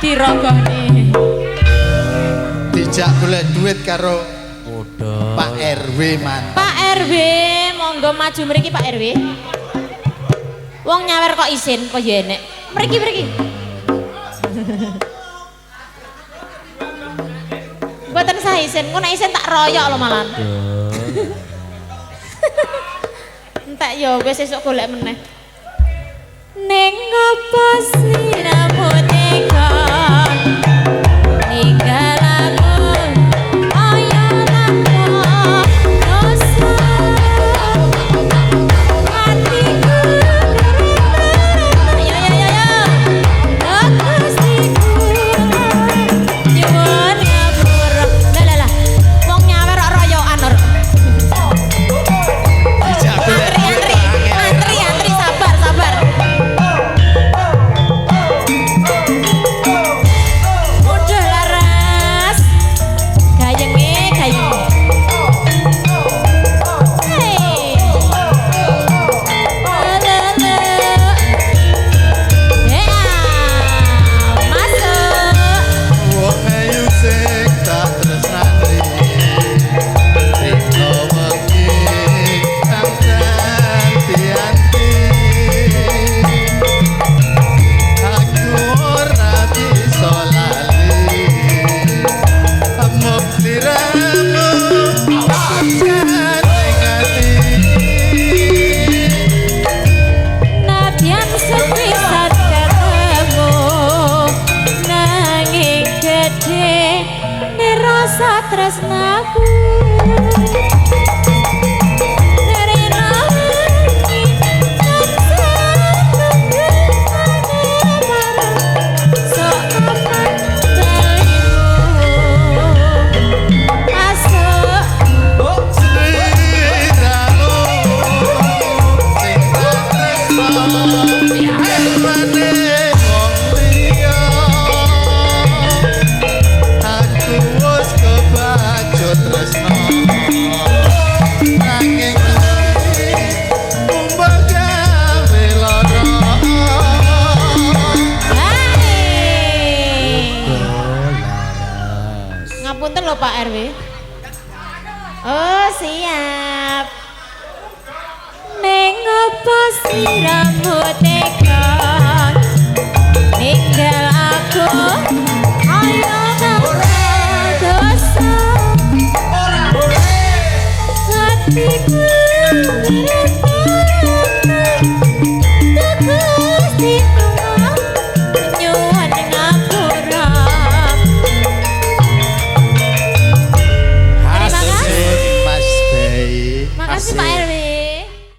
dirogoni. Dijak golek duit karo Pak RW man. Pak RW, monggo maju mriki Pak RW. Wong nyawer kok isin apa ya enek. Mriki. Mboten sah isin, engko nek isin tak royok lho malan. Entek yo wis esuk golek meneh. Ning apa sliramu tega ninggal aku ayo lapor dosa hatiku yo Gustiku nyuwun ngapura lah wong nyawer kok royokan ora Dijak golek duit. antri sabar udah laras gayenge hey masuk Wong ayu sing tak tresnani. Rino wengi kang ganti-ganti. Aku ora bisa lali. Amuk sliramu pancen ning ati. Nadyan sepisan ketemu nanging gede nirasa tresnaku dari nangi tansah tunggu soapan dalimu masuk Sliramu sing tak tresno. Emane wong liya. Aku wis kebacut tresno. Nanging umbah gawe lara. Ngapunten lho Pak RW. Oh siap. Ning apa sliramu tega ninggal aku ayo ngapura dosa hatiku Gustiku nyuwun ngapura. Asik Mas Bayi. Makasih Pak RW.